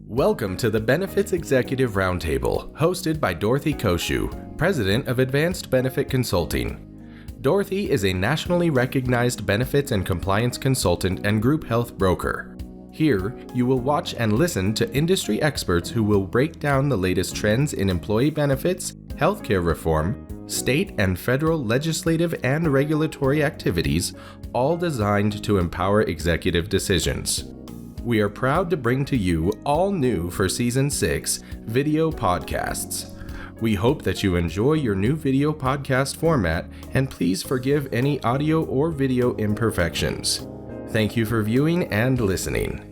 Welcome to the Benefits Executive Roundtable, hosted by Dorothy Cociu, President of Advanced Benefit Consulting. Dorothy is a nationally recognized benefits and compliance consultant and group health broker. Here, you will watch and listen to industry experts who will break down the latest trends in employee benefits, healthcare reform, state and federal legislative and regulatory activities, all designed to empower executive decisions. We are proud to bring to you all new for Season 6 video podcasts. We hope that you enjoy your new video podcast format, and please forgive any audio or video imperfections. Thank you for viewing and listening.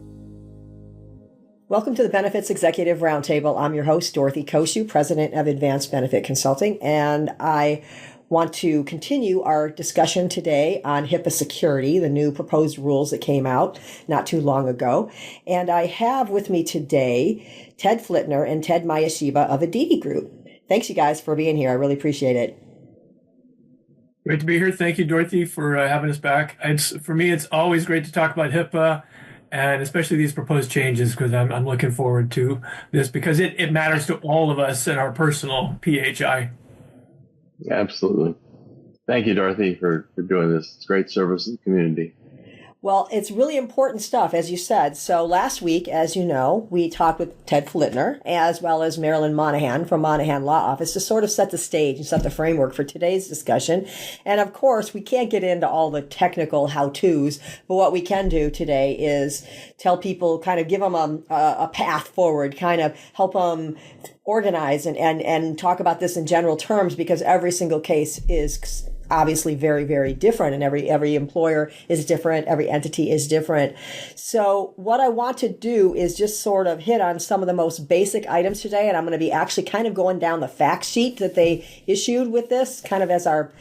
Welcome to the Benefits Executive Roundtable. I'm your host, Dorothy Cociu, President of Advanced Benefit Consulting, and I want to continue our discussion today on HIPAA Security, the new proposed rules that came out not too long ago. And I have with me today Ted Flittner and Ted Mayeshiba of Aditi Group. Thanks, you guys, for being here. I really appreciate it. Great to be here. Thank you, Dorothy, for having us back. For me, it's always great to talk about HIPAA, and especially these proposed changes, because I'm looking forward to this because it matters to all of us in our personal PHI. Absolutely. Thank you, Dorothy, for doing this. It's great service to the community. Well, it's really important stuff, as you said. So last week, as you know, we talked with Ted Flittner, as well as Marilyn Monahan from Monahan Law Office, to sort of set the stage and set the framework for today's discussion. And of course, we can't get into all the technical how-tos, but what we can do today is tell people, kind of give them a path forward, kind of help them organize and talk about this in general terms, because every single case is obviously very, very different, and every employer is different, every entity is different. So what I want to do is just sort of hit on some of the most basic items today, and I'm going to be actually kind of going down the fact sheet that they issued with this, kind of as our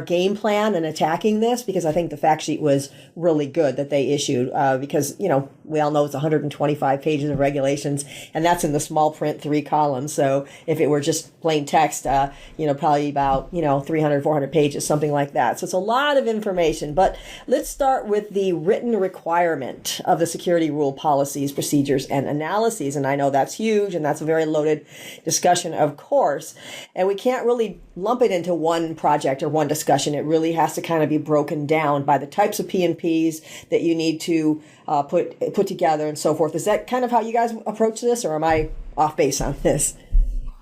game plan in attacking this, because I think the fact sheet was really good that they issued, because, we all know it's 125 pages of regulations, and that's in the small print 3 columns. So if it were just plain text, probably about, 300, 400 pages, something like that. So it's a lot of information, but let's start with the written requirement of the security rule policies, procedures, and analyses. And I know that's huge, and that's a very loaded discussion, of course. And we can't really lump it into one project or one discussion. It really has to kind of be broken down by the types of P&Ps that you need to put together and so forth. Is that kind of how you guys approach this, or am I off base on this?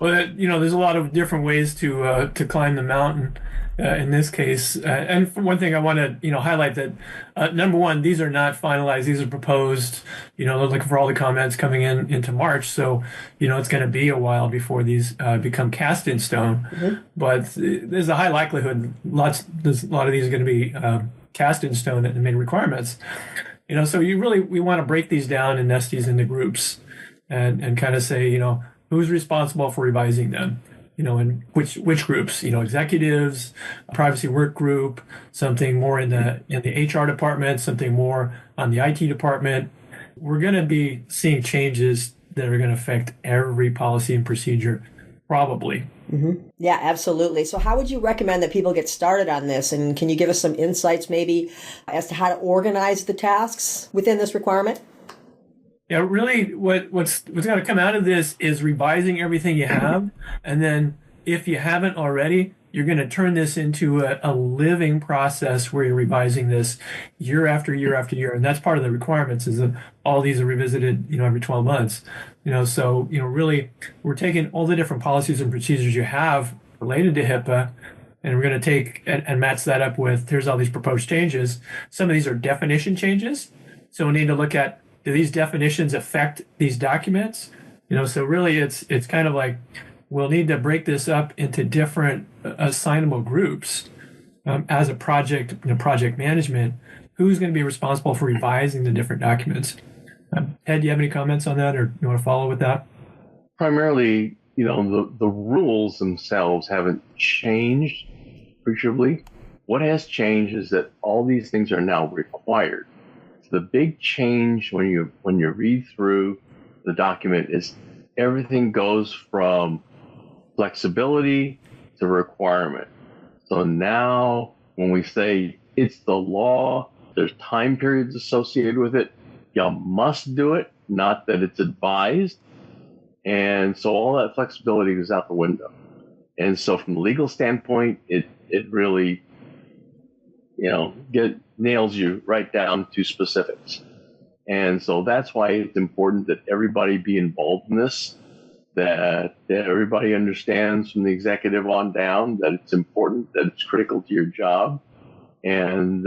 Well, there's a lot of different ways to climb the mountain. In this case, and for one thing, I want to highlight that number one, these are not finalized; these are proposed. They're looking for all the comments coming into March, so it's going to be a while before these become cast in stone. Mm-hmm. But there's a high likelihood a lot of these are going to be cast in stone and made requirements. So we want to break these down and nest these into groups, and kind of say who's responsible for revising them. And which groups, executives, privacy work group, something more in the HR department, something more on the IT department. We're going to be seeing changes that are going to affect every policy and procedure, probably. Mm-hmm. Yeah, absolutely. So how would you recommend that people get started on this? And can you give us some insights maybe as to how to organize the tasks within this requirement? Yeah, really what's going to come out of this is revising everything you have. And then if you haven't already, you're going to turn this into a living process where you're revising this year after year after year. And that's part of the requirements is that all these are revisited, every 12 months. So, really, we're taking all the different policies and procedures you have related to HIPAA, and we're going to take and match that up with, here's all these proposed changes. Some of these are definition changes. So we need to look at, do these definitions affect these documents? So really it's kind of like we'll need to break this up into different assignable groups as a project, project management. Who's going to be responsible for revising the different documents? Ted, do you have any comments on that, or you want to follow with that? Primarily, the rules themselves haven't changed appreciably. What has changed is that all these things are now required. The big change when you read through the document is everything goes from flexibility to requirement. So now when we say it's the law, there's time periods associated with it. You must do it. not that it's advised. And so all that flexibility goes out the window. And so from a legal standpoint, it really, nails you right down to specifics. And so that's why it's important that everybody be involved in this, that everybody understands from the executive on down that it's important, that it's critical to your job. And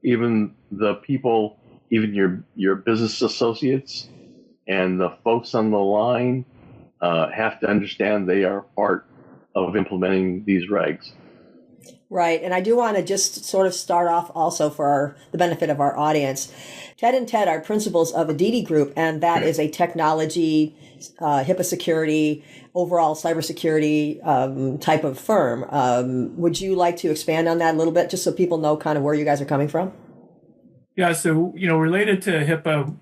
even the people, even your business associates and the folks on the line have to understand they are part of implementing these regs. Right. And I do want to just sort of start off also for the benefit of our audience. Ted and Ted are principals of Aditi Group, and that is a technology, HIPAA security, overall cybersecurity type of firm. Would you like to expand on that a little bit, just so people know kind of where you guys are coming from? Yeah, so related to HIPAA,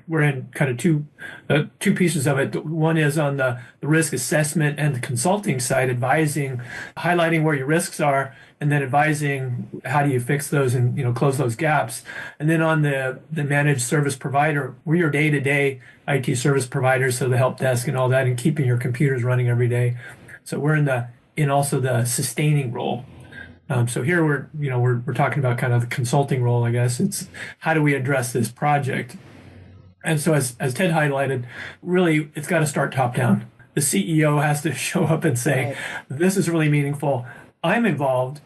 we're in kind of two pieces of it. One is on the risk assessment and the consulting side, highlighting where your risks are, and then advising how do you fix those and close those gaps. And then on the managed service provider, we're your day-to-day IT service providers, so the help desk and all that, and keeping your computers running every day. So we're in also the sustaining role. So here we're talking about kind of the consulting role, I guess. It's how do we address this project? And so as Ted highlighted, really it's got to start top down. The CEO has to show up and say, right, this is really meaningful. I'm involved.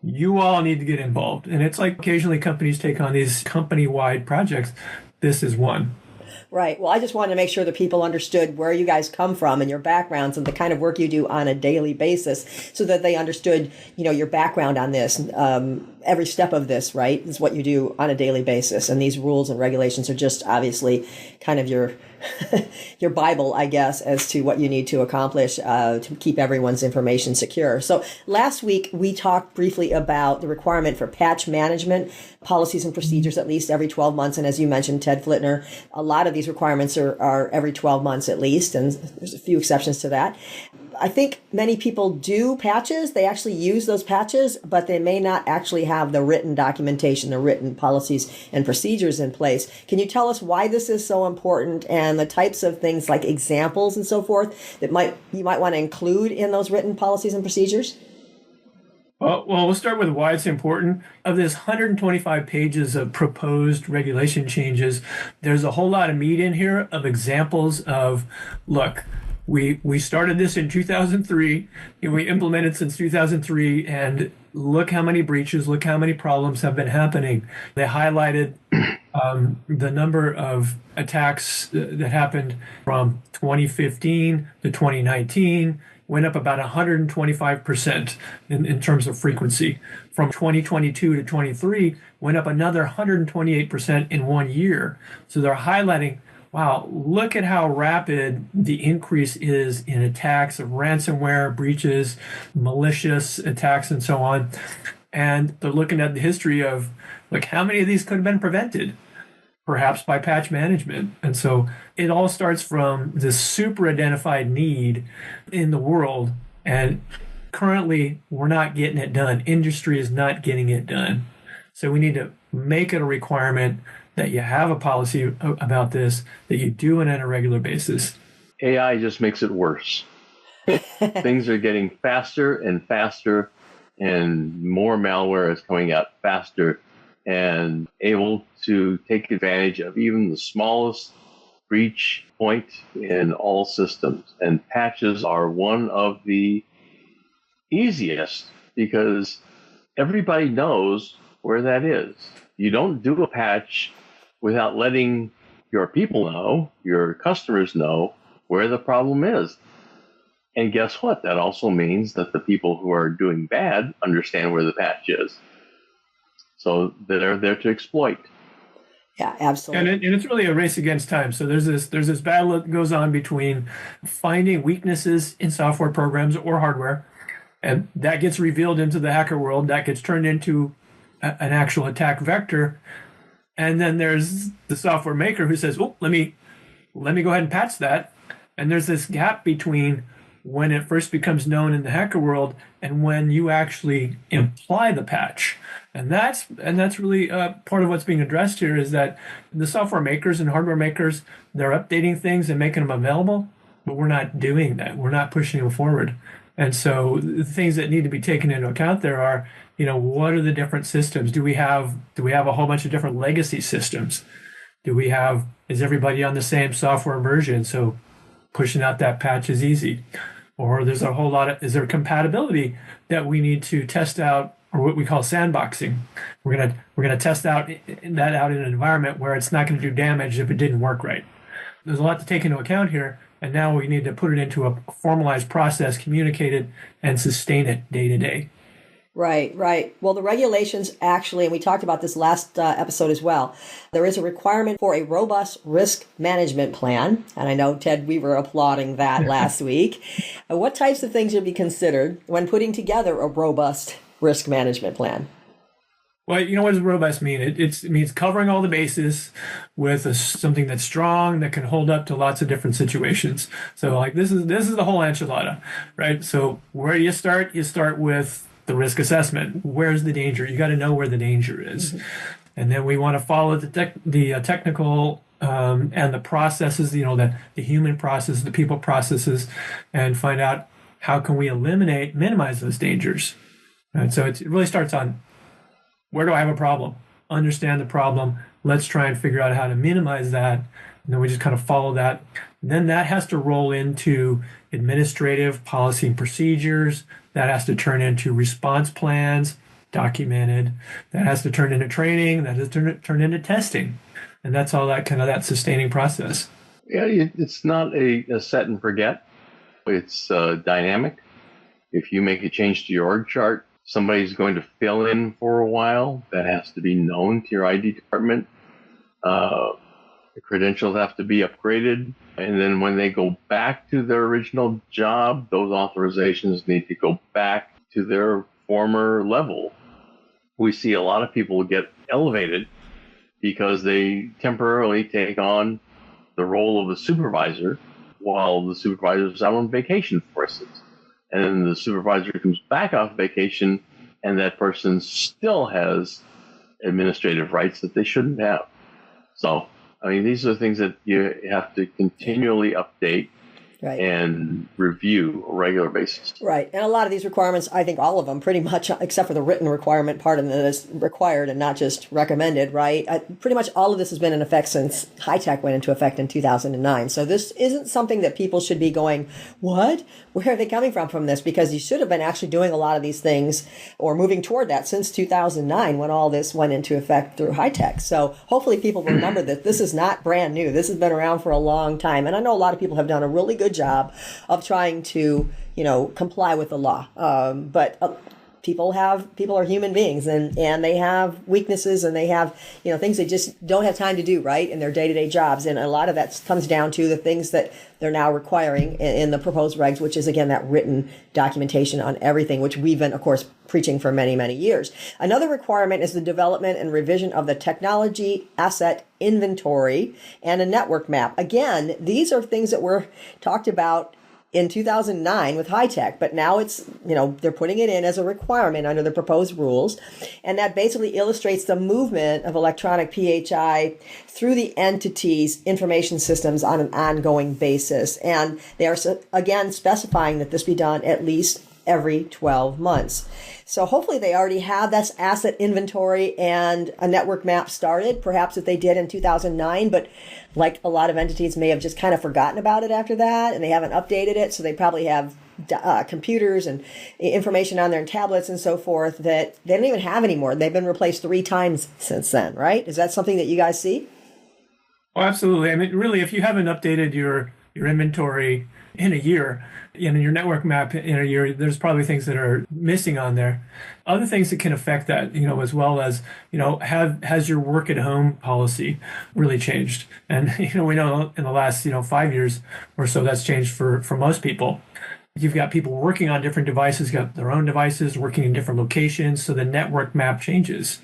You all need to get involved. And it's like occasionally companies take on these company-wide projects. This is one. Right. Well, I just wanted to make sure that people understood where you guys come from and your backgrounds and the kind of work you do on a daily basis, so that they understood, your background on this. Every step of this, right, is what you do on a daily basis. And these rules and regulations are just obviously kind of your your Bible, I guess, as to what you need to accomplish to keep everyone's information secure. So last week, we talked briefly about the requirement for patch management, policies and procedures at least every 12 months. And as you mentioned, Ted Flittner, a lot of these requirements are every 12 months at least, and there's a few exceptions to that. I think many people do patches. They actually use those patches, but they may not actually have the written documentation, the written policies and procedures in place. Can you tell us why this is so important and the types of things like examples and so forth that you might want to include in those written policies and procedures? Well, we'll start with why it's important. Of this 125 pages of proposed regulation changes, there's a whole lot of meat in here of examples of, look, we started this in 2003, and we implemented since 2003, and look how many breaches, look how many problems have been happening. They highlighted the number of attacks that happened from 2015 to 2019, went up about 125% in terms of frequency. From 2022 to 23, went up another 128% in 1 year. So they're highlighting, wow, look at how rapid the increase is in attacks of ransomware, breaches, malicious attacks, and so on. And they're looking at the history of, like, how many of these could have been prevented? Perhaps by patch management. And so it all starts from this super identified need in the world. And currently, we're not getting it done. Industry is not getting it done. So we need to make it a requirement that you have a policy about this, that you do it on a regular basis. AI just makes it worse. Things are getting faster and faster, and more malware is coming out faster and able to take advantage of even the smallest breach point in all systems. And patches are one of the easiest because everybody knows where that is. You don't do a patch without letting your people know, your customers know where the problem is. And guess what? That also means that the people who are doing bad understand where the patch is. So they're there to exploit. Yeah, absolutely. And it's really a race against time. So there's this battle that goes on between finding weaknesses in software programs or hardware, and that gets revealed into the hacker world. That gets turned into an actual attack vector. And then there's the software maker who says, "Oh, let me go ahead and patch that." And there's this gap between when it first becomes known in the hacker world and when you actually imply the patch. And that's really part of what's being addressed here, is that the software makers and hardware makers, they're updating things and making them available, but we're not doing that. We're not pushing them forward. And so the things that need to be taken into account there are, what are the different systems? Do we have a whole bunch of different legacy systems? Is everybody on the same software version? So pushing out that patch is easy. Or is there compatibility that we need to test out, or what we call sandboxing? We're gonna test that out in an environment where it's not going to do damage if it didn't work right. There's a lot to take into account here, and now we need to put it into a formalized process, communicate it, and sustain it day to day. Right. Well, the regulations actually, and we talked about this last episode as well, there is a requirement for a robust risk management plan. And I know, Ted, we were applauding that last week. What types of things should be considered when putting together a robust risk management plan? Well, what does robust mean? It means covering all the bases with something that's strong, that can hold up to lots of different situations. So like this is the whole enchilada, right? So where do you start? You start with the risk assessment. Where's the danger? You got to know where the danger is. Mm-hmm. And then we want to follow the technical and the processes, the human process, the people processes, and find out how can we minimize those dangers. And so it really starts on, where do I have a problem? Understand the problem. Let's try and figure out how to minimize that. And then we just kind of follow that. And then that has to roll into administrative policy and procedures. That has to turn into response plans, documented. That has to turn into training. That has to turn into testing. And that's all that sustaining process. Yeah, it's not a set and forget. It's dynamic. If you make a change to your org chart, somebody's going to fill in for a while. That has to be known to your ID department. The credentials have to be upgraded. And then when they go back to their original job, those authorizations need to go back to their former level. We see a lot of people get elevated because they temporarily take on the role of a supervisor while the supervisor is out on vacation, for instance. And then the supervisor comes back off vacation, and that person still has administrative rights that they shouldn't have. So, these are things that you have to continually update. Right. And review on a regular basis. Right. And a lot of these requirements, I think all of them pretty much, except for the written requirement part of it, is required and not just recommended, right? Pretty much all of this has been in effect since HITECH went into effect in 2009. So this isn't something that people should be going, what? Where are they coming from this? Because you should have been actually doing a lot of these things or moving toward that since 2009 when all this went into effect through HITECH. So hopefully people remember that this is not brand new. This has been around for a long time. And I know a lot of people have done a really good job of trying to, comply with the law. But people are human beings and they have weaknesses and they have, things they just don't have time to do, right, in their day-to-day jobs. And a lot of that comes down to the things that they're now requiring in the proposed regs, which is, again, that written documentation on everything, which we've been, of course, preaching for many, many years. Another requirement is the development and revision of the technology asset inventory and a network map. Again, these are things that were talked about in 2009 with HITECH, but now it's, they're putting it in as a requirement under the proposed rules. And that basically illustrates the movement of electronic PHI through the entity's information systems on an ongoing basis. And they are, again, specifying that this be done at least every 12 months. So hopefully they already have that asset inventory and a network map started, perhaps if they did in 2009, but like a lot of entities may have just kind of forgotten about it after that and they haven't updated it. So they probably have computers and information on their tablets and so forth that they don't even have anymore. They've been replaced 3 times since then, right? Is that something that you guys see? Oh, absolutely. Really, if you haven't updated your inventory in a year, your network map in a year, there's probably things that are missing on there. Other things that can affect that, as well as, has your work at home policy really changed? And, we know in the last, 5 years or so that's changed for most people. You've got people working on different devices, got their own devices, working in different locations, so the network map changes.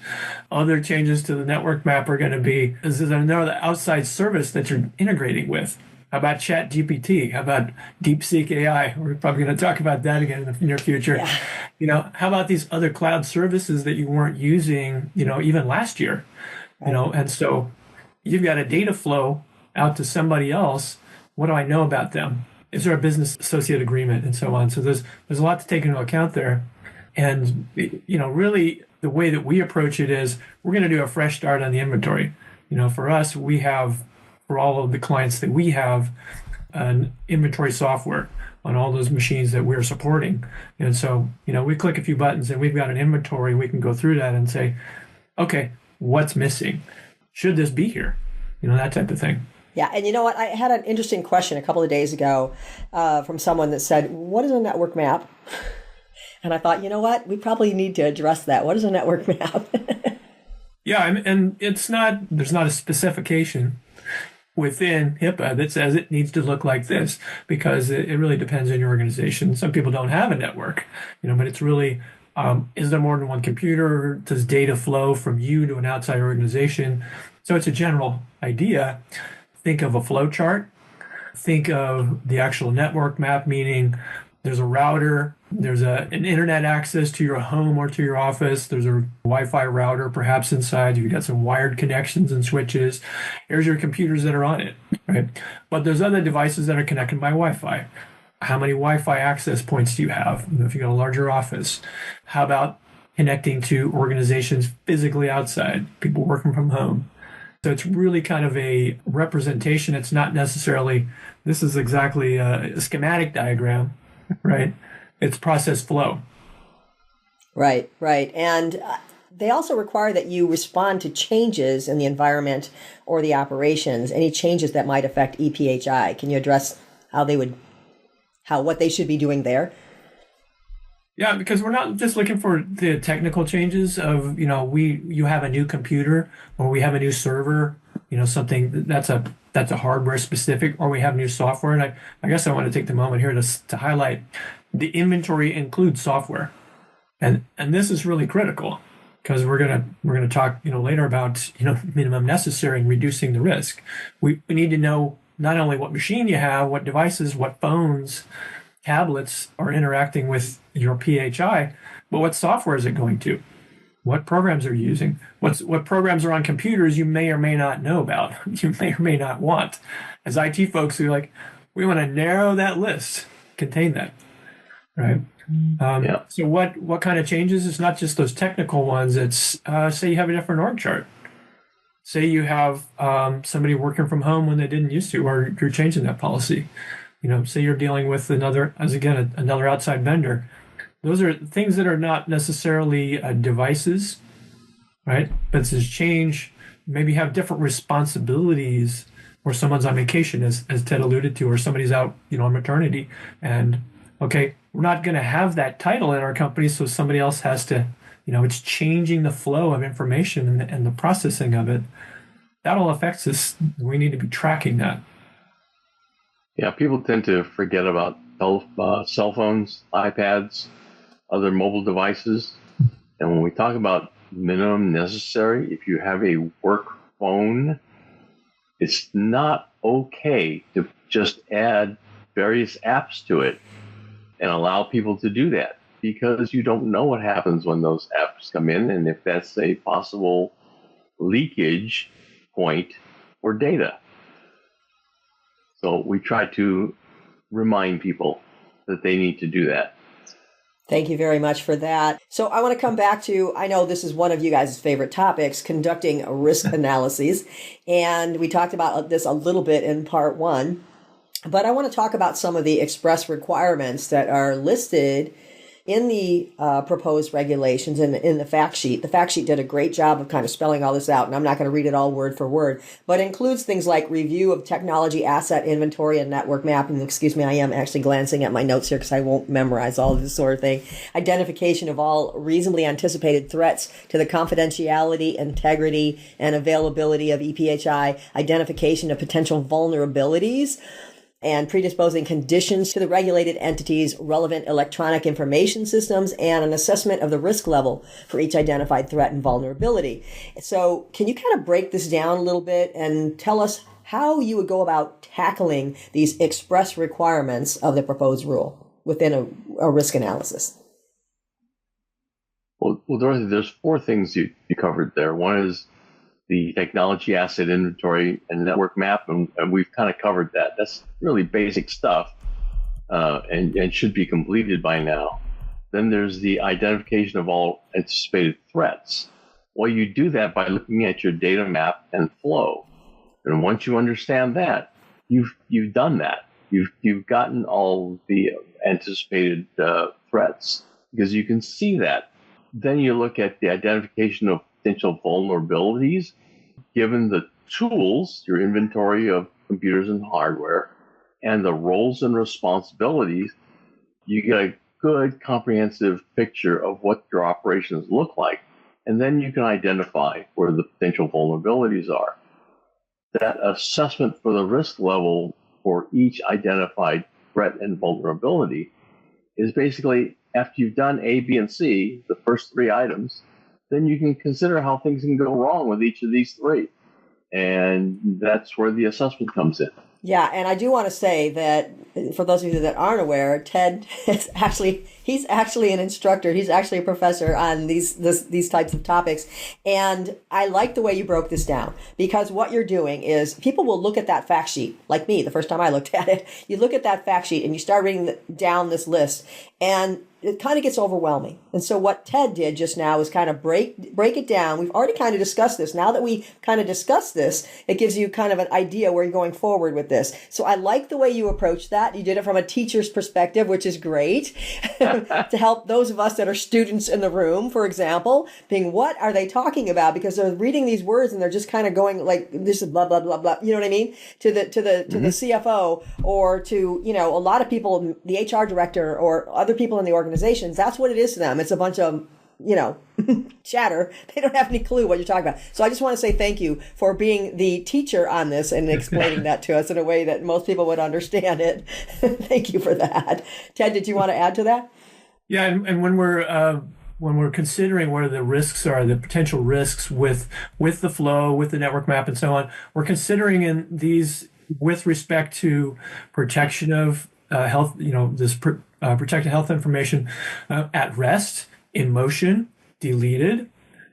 Other changes to the network map are going to be, is there another outside service that you're integrating with? How about Chat GPT? How about DeepSeek AI? We're probably going to talk about that again in the near future. Yeah. How about these other cloud services that you weren't using, even last year? And so you've got a data flow out to somebody else. What do I know about them? Is there a business associate agreement and so on? So there's a lot to take into account there. And, really the way that we approach it is we're going to do a fresh start on the inventory. For us, we have, for all of the clients that we have, an inventory software on all those machines that we're supporting. And so, we click a few buttons and we've got an inventory. We can go through that and say, okay, what's missing? Should this be here? That type of thing. Yeah. And you know what? I had an interesting question a couple of days ago from someone that said, what is a network map? And I thought, you know what? We probably need to address that. What is a network map? Yeah. And there's not a specification within HIPAA that says it needs to look like this, because it really depends on your organization. Some people don't have a network, but it's really, is there more than one computer? Does data flow from you to an outside organization? So it's a general idea. Think of a flow chart. Think of the actual network map, meaning there's a router, there's an internet access to your home or to your office, there's a Wi-Fi router perhaps inside, you've got some wired connections and switches. Here's your computers that are on it, right? But there's other devices that are connected by Wi-Fi. How many Wi-Fi access points do you have if you've got a larger office? How about connecting to organizations physically outside, people working from home? So it's really kind of a representation. It's not necessarily, this is exactly a schematic diagram, right? It's process flow. Right. And they also require that you respond to changes in the environment or the operations, any changes that might affect EPHI. Can you address what they should be doing there? Yeah, because we're not just looking for the technical changes of, you have a new computer or we have a new server, something that's a hardware specific, or we have new software. And I guess I want to take the moment here to highlight the inventory includes software. And this is really critical, because we're gonna talk, later about, minimum necessary and reducing the risk. We need to know not only what machine you have, what devices, what phones, tablets are interacting with your PHI, but what software is it going to? What programs are you using? What programs are on computers you may or may not know about, you may or may not want. As IT folks, we're like, we want to narrow that list, contain that, right? So what kind of changes? It's not just those technical ones. It's, say you have a different org chart. Say you have somebody working from home when they didn't used to, or you're changing that policy. Say you're dealing with another outside vendor. Those are things that are not necessarily devices, right? But it's this change, maybe have different responsibilities, or someone's on vacation, as Ted alluded to, or somebody's out, on maternity. And, okay, we're not going to have that title in our company, so somebody else has to, it's changing the flow of information and the processing of it. That all affects us. We need to be tracking that. Yeah, people tend to forget about cell phones, iPads, other mobile devices. And when we talk about minimum necessary, if you have a work phone, it's not okay to just add various apps to it and allow people to do that, because you don't know what happens when those apps come in, and if that's a possible leakage point for data. So we try to remind people that they need to do that. Thank you very much for that. So I want to come back to, I know this is one of you guys' favorite topics, conducting risk analyses. And we talked about this a little bit in part one, but I want to talk about some of the express requirements that are listed in the proposed regulations and in the fact sheet. The fact sheet did a great job of kind of spelling all this out, and I'm not going to read it all word for word, but includes things like review of technology asset inventory and network mapping. Excuse me, I am actually glancing at my notes here because I won't memorize all of this sort of thing. Identification of all reasonably anticipated threats to the confidentiality, integrity, and availability of EPHI. Identification of potential vulnerabilities and predisposing conditions to the regulated entity's relevant electronic information systems, and an assessment of the risk level for each identified threat and vulnerability. So can you kind of break this down a little bit and tell us how you would go about tackling these express requirements of the proposed rule within a risk analysis. Well, Dorothy, there's four things you covered there. One is the technology asset inventory and network map, and we've kind of covered that. That's really basic stuff and should be completed by now. Then there's the identification of all anticipated threats. Well, you do that by looking at your data map and flow. And once you understand that, you've done that. You've gotten all the anticipated threats because you can see that. Then you look at the identification of potential vulnerabilities. Given the tools, your inventory of computers and hardware, and the roles and responsibilities, you get a good comprehensive picture of what your operations look like. And then you can identify where the potential vulnerabilities are. That assessment for the risk level for each identified threat and vulnerability is basically, after you've done A, B, and C, the first three items, then you can consider how things can go wrong with each of these three. And that's where the assessment comes in. Yeah, and I do want to say that for those of you that aren't aware, Ted is he's actually an instructor. He's actually a professor on these types of topics. And I like the way you broke this down, because what you're doing is people will look at that fact sheet, like me, the first time I looked at it. You look at that fact sheet and you start reading down this list, and it kind of gets overwhelming. And so what Ted did just now is kind of break it down. We've already kind of discussed this. Now that we kind of discussed this, it gives you kind of an idea where you're going forward with this. So I like the way you approached that. You did it from a teacher's perspective, which is great, to help those of us that are students in the room, for example, being, what are they talking about? Because they're reading these words and they're just kind of going like, this is blah, blah, blah, blah. You know what I mean? To the CFO, or to, a lot of people, the HR director or other people in the organization. That's what it is to them. It's a bunch of, chatter. They don't have any clue what you're talking about. So I just want to say thank you for being the teacher on this and explaining that to us in a way that most people would understand it. Thank you for that. Ted, did you want to add to that? Yeah, and when we're considering what the risks are, the potential risks with the flow, with the network map, and so on, we're considering in these with respect to protection of health, protected health information at rest, in motion, deleted,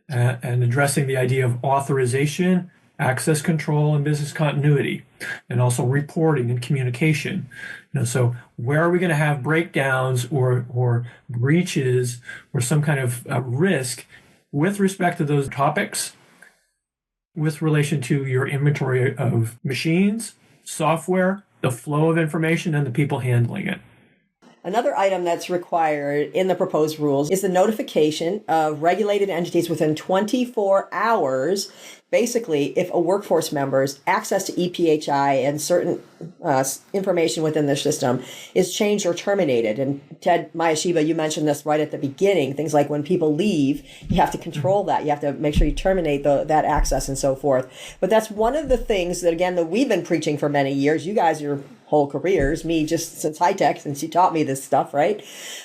and addressing the idea of authorization, access control, and business continuity, and also reporting and communication. So where are we going to have breakdowns or breaches or some kind of risk with respect to those topics with relation to your inventory of machines, software, the flow of information, and the people handling it? Another item that's required in the proposed rules is the notification of regulated entities within 24 hours. Basically, if a workforce member's access to EPHI and certain information within their system is changed or terminated. And Ted Mayeshiba, you mentioned this right at the beginning. Things like when people leave, you have to control that. You have to make sure you terminate that access and so forth. But that's one of the things that, again, that we've been preaching for many years. You guys, your whole careers, me just since high tech, since you taught me this stuff, right?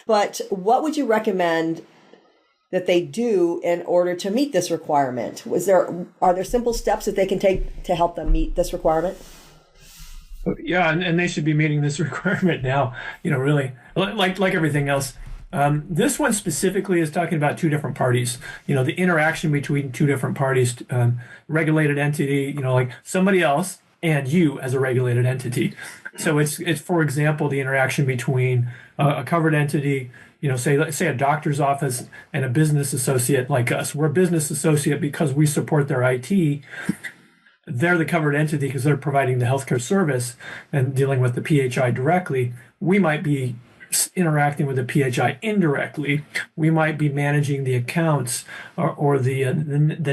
But what would you recommend that they do in order to meet this requirement? Are there simple steps that they can take to help them meet this requirement? Yeah, and they should be meeting this requirement now, really, like everything else. This one specifically is talking about two different parties, the interaction between two different parties, regulated entity, like somebody else and you as a regulated entity. So it's for example, the interaction between a covered entity, say a doctor's office and a business associate like us. We're a business associate because we support their IT. They're the covered entity because they're providing the healthcare service and dealing with the PHI directly. We might be interacting with the PHI indirectly. We might be managing the accounts or the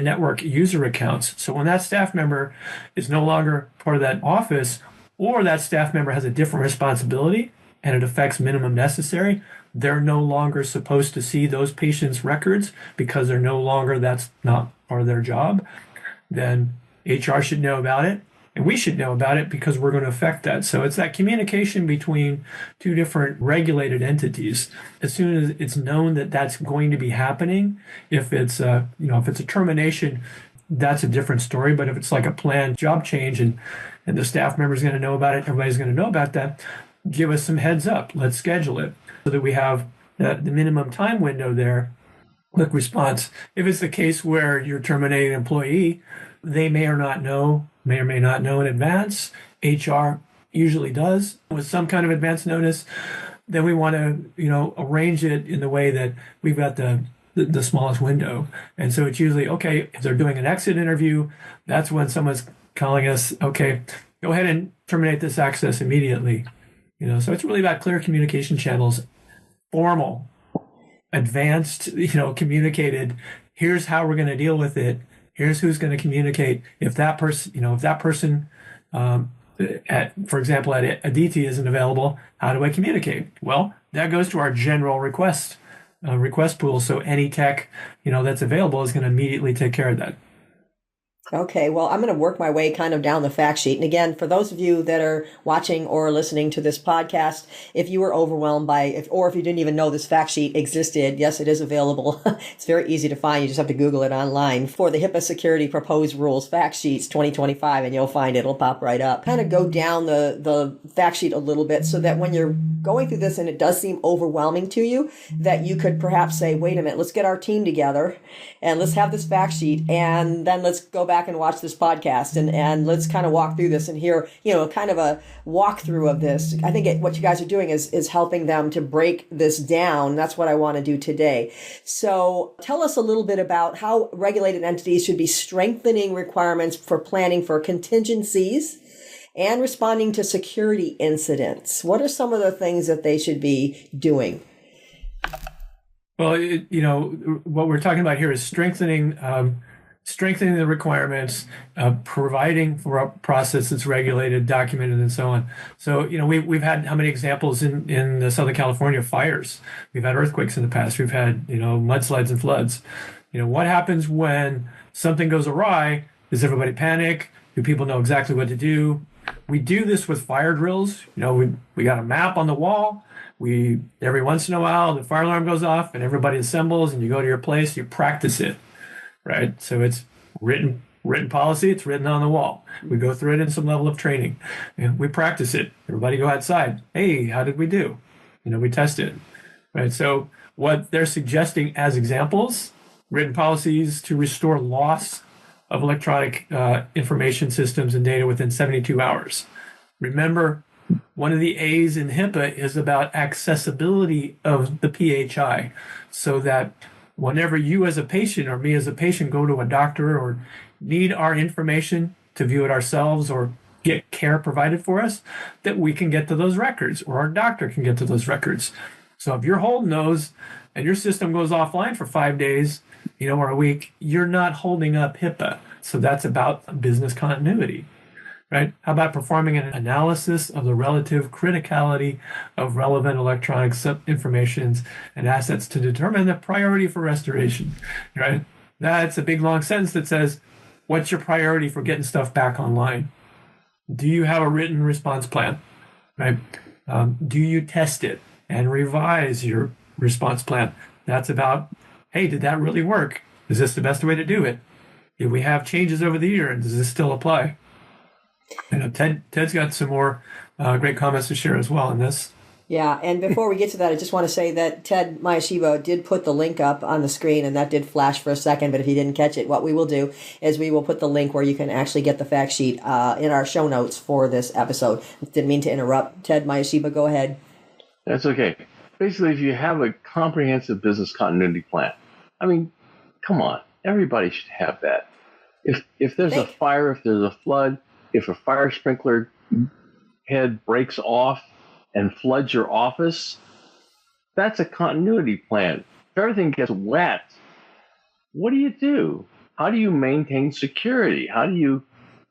network user accounts. So when that staff member is no longer part of that office, or that staff member has a different responsibility and it affects minimum necessary, they're no longer supposed to see those patients' records because that's not part of their job, then HR should know about it, and we should know about it because we're going to affect that. So it's that communication between two different regulated entities. As soon as it's known that that's going to be happening, if it's a termination, that's a different story. But if it's like a planned job change and and the staff member is going to know about it, everybody's going to know about that, give us some heads up. Let's schedule it so that we have the minimum time window there. Quick response. If it's the case where you're terminating an employee, they may or may not know in advance. HR usually does with some kind of advance notice. Then we want to, arrange it in the way that we've got the smallest window. And so it's usually, okay, if they're doing an exit interview, that's when someone's calling us, okay, go ahead and terminate this access immediately. So it's really about clear communication channels, formal, advanced, communicated. Here's how we're going to deal with it. Here's who's going to communicate. If that person, for example, at Aditi isn't available, how do I communicate? Well, that goes to our general request pool. So any tech, that's available is going to immediately take care of that. Okay, well, I'm going to work my way kind of down the fact sheet. And again, for those of you that are watching or listening to this podcast, if you were overwhelmed or if you didn't even know this fact sheet existed, yes, it is available. It's very easy to find. You just have to Google it online for the HIPAA Security Proposed Rules Fact Sheets 2025, and you'll find it. It'll pop right up. Kind of go down the fact sheet a little bit so that when you're going through this and it does seem overwhelming to you, that you could perhaps say, wait a minute, let's get our team together and let's have this fact sheet, and then let's go back and watch this podcast and let's kind of walk through this and hear, kind of a walkthrough of this. I think what you guys are doing is helping them to break this down. That's what I want to do today. So tell us a little bit about how regulated entities should be strengthening requirements for planning for contingencies and responding to security incidents. What are some of the things that they should be doing? Well, what we're talking about here is strengthening the requirements, providing for a process that's regulated, documented, and so on. So, we've had how many examples in the Southern California fires? We've had earthquakes in the past. We've had, mudslides and floods. What happens when something goes awry? Does everybody panic? Do people know exactly what to do? We do this with fire drills. We got a map on the wall. Every once in a while, the fire alarm goes off and everybody assembles and you go to your place, you practice it. Right. So it's written policy. It's written on the wall. We go through it in some level of training. We practice it. Everybody go outside. Hey, how did we do? We test it. Right. So what they're suggesting as examples, written policies to restore loss of electronic information systems and data within 72 hours. Remember, one of the A's in HIPAA is about accessibility of the PHI, so that whenever you as a patient or me as a patient go to a doctor or need our information to view it ourselves or get care provided for us, that we can get to those records or our doctor can get to those records. So if you're holding those and your system goes offline for 5 days, or a week, you're not holding up HIPAA. So that's about business continuity. Right? How about performing an analysis of the relative criticality of relevant electronic information and assets to determine the priority for restoration? Right? That's a big long sentence that says, what's your priority for getting stuff back online? Do you have a written response plan? Right? Do you test it and revise your response plan? That's about, hey, did that really work? Is this the best way to do it? Did we have changes over the year and does this still apply? Ted's got some more great comments to share as well on this. Yeah, and before we get to that, I just want to say that Ted Mayeshiba did put the link up on the screen, and that did flash for a second, but if you didn't catch it, what we will do is we will put the link where you can actually get the fact sheet in our show notes for this episode. Didn't mean to interrupt. Ted Mayeshiba, go ahead. That's okay. Basically, if you have a comprehensive business continuity plan, come on, everybody should have that. If there's a fire, if there's a flood, if a fire sprinkler head breaks off and floods your office, that's a continuity plan. If everything gets wet, what do you do? How do you maintain security? How do you,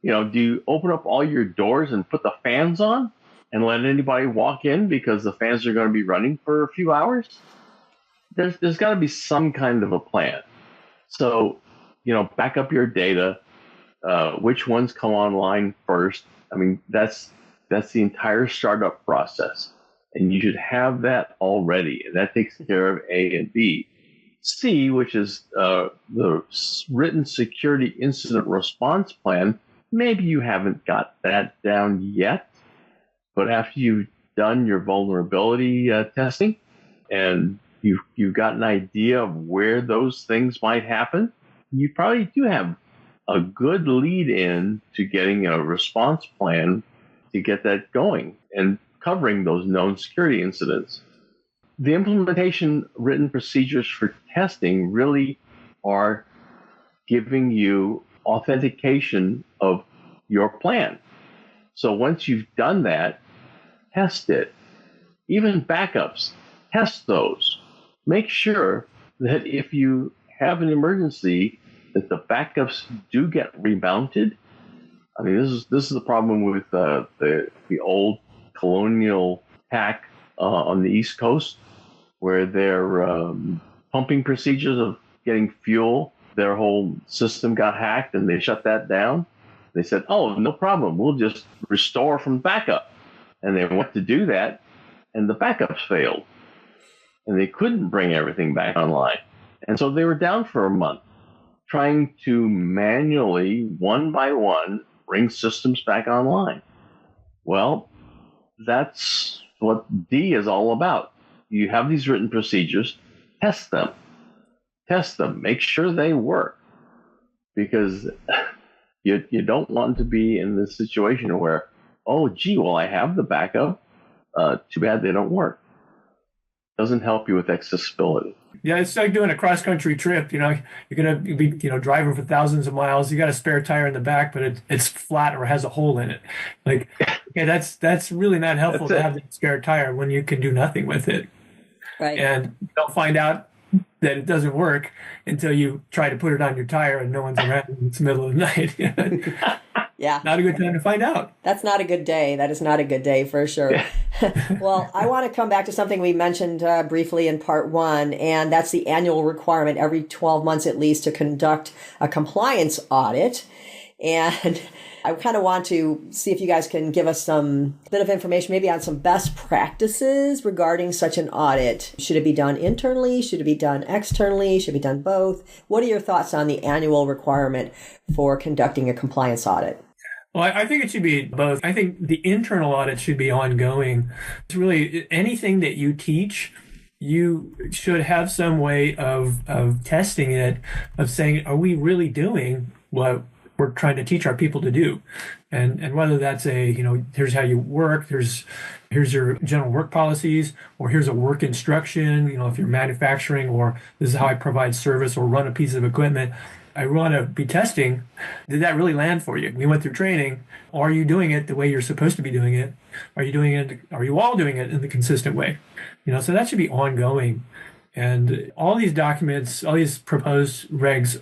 do you open up all your doors and put the fans on and let anybody walk in because the fans are going to be running for a few hours? There's got to be some kind of a plan. So, back up your data. Which ones come online first? That's the entire startup process, and you should have that already, and that takes care of A and B. C, which is the written security incident response plan, maybe you haven't got that down yet, but after you've done your vulnerability testing and you've got an idea of where those things might happen, you probably do have a good lead in to getting a response plan to get that going and covering those known security incidents. The implementation written procedures for testing really are giving you authentication of your plan. So once you've done that, test it. Even backups, test those. Make sure that if you have an emergency, that the backups do get remounted. I mean, this is the problem with the old colonial hack on the East Coast, where their pumping procedures of getting fuel, their whole system got hacked and they shut that down. They said, oh, no problem, we'll just restore from backup. And they went to do that, and the backups failed. And they couldn't bring everything back online. And so they were down for a month, trying to manually, one by one, bring systems back online. Well, that's what D is all about. You have these written procedures, test them, make sure they work, because you don't want to be in this situation where, oh, gee, well, I have the backup. Too bad they don't work. Doesn't help you with accessibility. Yeah, it's like doing a cross-country trip. You're going to be, driving for thousands of miles. You got a spare tire in the back, but it's flat or has a hole in it. Like, okay, that's really not helpful to have that spare tire when you can do nothing with it. Right. And you don't find out that it doesn't work until you try to put it on your tire and no one's around and it's the middle of the night. Yeah. Not a good time to find out. That's not a good day. That is not a good day for sure. Well, I want to come back to something we mentioned briefly in part one, and that's the annual requirement every 12 months at least to conduct a compliance audit. And I kind of want to see if you guys can give us some bit of information maybe on some best practices regarding such an audit. Should it be done internally? Should it be done externally? Should it be done both? What are your thoughts on the annual requirement for conducting a compliance audit? Well, I think it should be both. I think the internal audit should be ongoing. It's really anything that you teach, you should have some way of testing it, of saying, are we really doing what we're trying to teach our people to do? And whether that's here's how you work, here's your general work policies, or here's a work instruction, if you're manufacturing, or this is how I provide service or run a piece of equipment. I want to be testing, did that really land for you? You went through training. Are you doing it the way you're supposed to be doing it? Are you all doing it in the consistent way? So that should be ongoing. And all these documents, all these proposed regs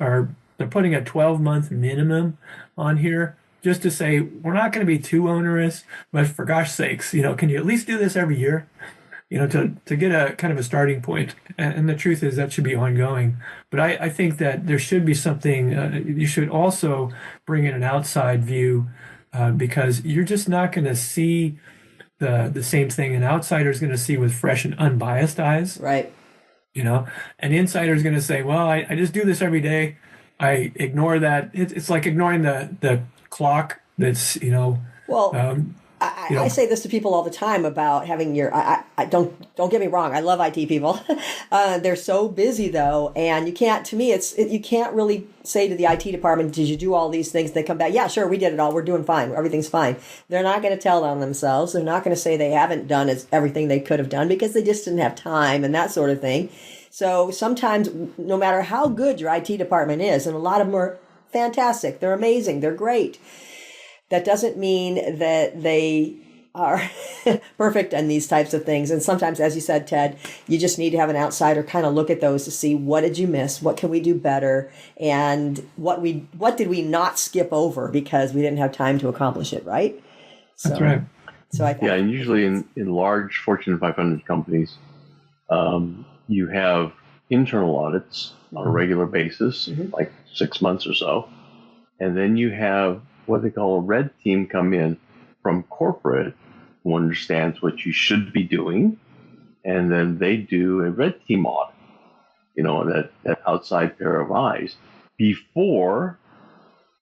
they're putting a 12-month minimum on here just to say, we're not going to be too onerous, but for gosh sakes, can you at least do this every year? To get a kind of a starting point. And the truth is that should be ongoing. But I think that there should be something, you should also bring in an outside view because you're just not going to see the same thing an outsider is going to see with fresh and unbiased eyes. Right. An insider is going to say, well, I just do this every day. I ignore that. It's like ignoring the clock that's, Well, I say this to people all the time about having I don't get me wrong. I love IT people. They're so busy though. And you can't really say to the IT department, did you do all these things? They come back. Yeah, sure. We did it all. We're doing fine. Everything's fine. They're not going to tell on themselves. They're not going to say they haven't done everything they could have done because they just didn't have time and that sort of thing. So sometimes no matter how good your IT department is, and a lot of them are fantastic. They're amazing. They're great. That doesn't mean that they are perfect in these types of things. And sometimes, as you said, Ted, you just need to have an outsider kind of look at those to see what did you miss, what can we do better, and what did we not skip over because we didn't have time to accomplish it, right? That's right. So I think, and usually in large Fortune 500 companies, you have internal audits on a regular basis, like 6 months or so, and then you have what they call a red team come in from corporate who understands what you should be doing, and then they do a red team audit, that outside pair of eyes before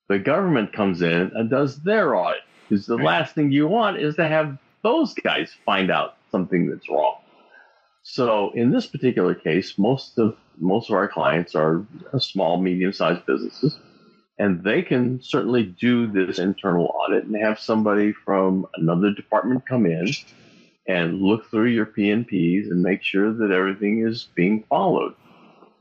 The government comes in and does their audit, because the last thing you want is to have those guys find out something that's wrong. So in this particular case, most of our clients are small, medium-sized businesses, and they can certainly do this internal audit and have somebody from another department come in and look through your P&Ps and make sure that everything is being followed.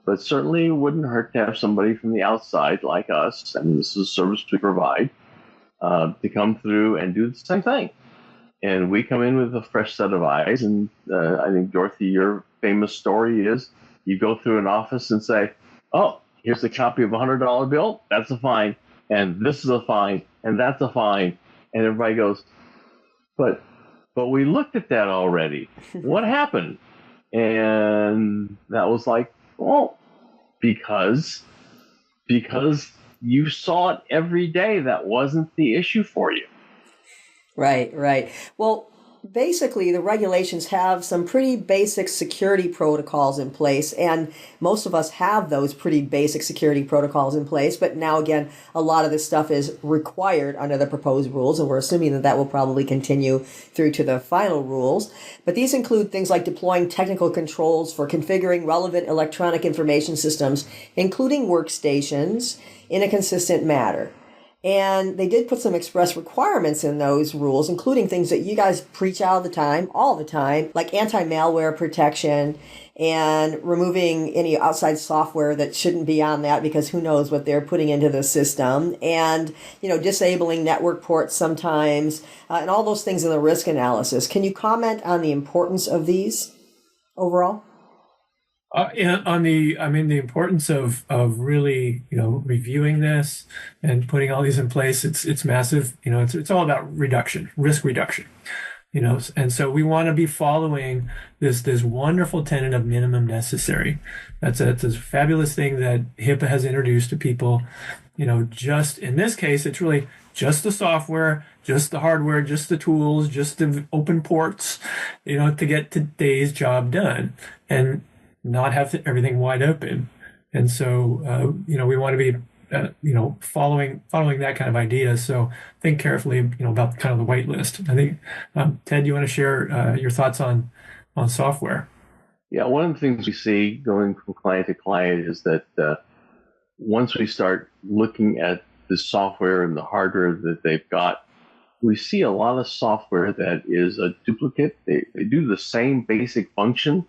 But certainly it wouldn't hurt to have somebody from the outside like us, and this is a service we provide, to come through and do the same thing. And we come in with a fresh set of eyes. And I think, Dorothy, your famous story is you go through an office and say, oh, here's a copy of a $100 bill. That's a fine. And this is a fine. And that's a fine. And everybody goes, but we looked at that already. What happened? And that was like, well, because you saw it every day. That wasn't the issue for you. Right, right. Well, basically, the regulations have some pretty basic security protocols in place, and most of us have those pretty basic security protocols in place. But now, again, a lot of this stuff is required under the proposed rules, and we're assuming that that will probably continue through to the final rules. But these include things like deploying technical controls for configuring relevant electronic information systems, including workstations, in a consistent manner. And they did put some express requirements in those rules, including things that you guys preach all the time, like anti-malware protection and removing any outside software that shouldn't be on that, because who knows what they're putting into the system, and, disabling network ports sometimes, and all those things in the risk analysis. Can you comment on the importance of these overall? The importance of really, reviewing this and putting all these in place, it's massive. It's all about risk reduction, and so we want to be following this wonderful tenet of minimum necessary. That's a fabulous thing that HIPAA has introduced to people. Just in this case, it's really just the software, just the hardware, just the tools, just the open ports, to get today's job done, and not have everything wide open. And so, we want to be, following that kind of idea. So think carefully, about kind of the white list. I think, Ted, you want to share your thoughts on software? Yeah, one of the things we see going from client to client is that once we start looking at the software and the hardware that they've got, we see a lot of software that is a duplicate. They do the same basic function,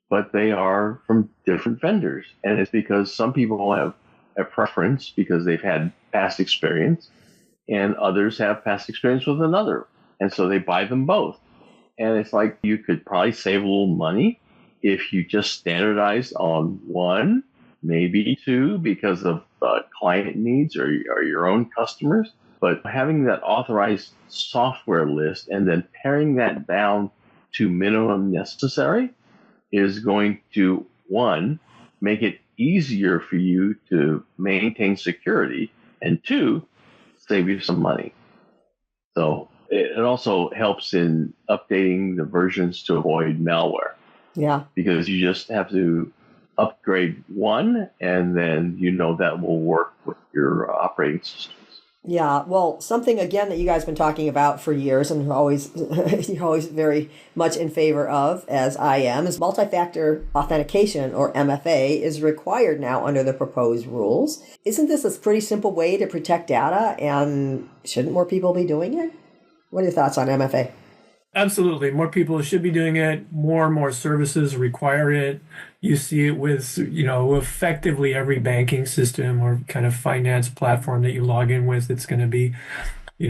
but they are from different vendors. And it's because some people have a preference because they've had past experience, and others have past experience with another. And so they buy them both. And it's like you could probably save a little money if you just standardized on one, maybe two, because of client needs or your own customers. But having that authorized software list and then paring that down to minimum necessary is going to, one, make it easier for you to maintain security, and two, save you some money. So it also helps in updating the versions to avoid malware. Yeah. Because you just have to upgrade one, and then that will work with your operating systems. Yeah, well, something again that you guys have been talking about for years and you're always very much in favor of, as I am, is multi-factor authentication, or MFA, is required now under the proposed rules. Isn't this a pretty simple way to protect data, and shouldn't more people be doing it? What are your thoughts on MFA? Absolutely. More people should be doing it. More and more services require it. You see it with, effectively every banking system or kind of finance platform that you log in with. It's going to be,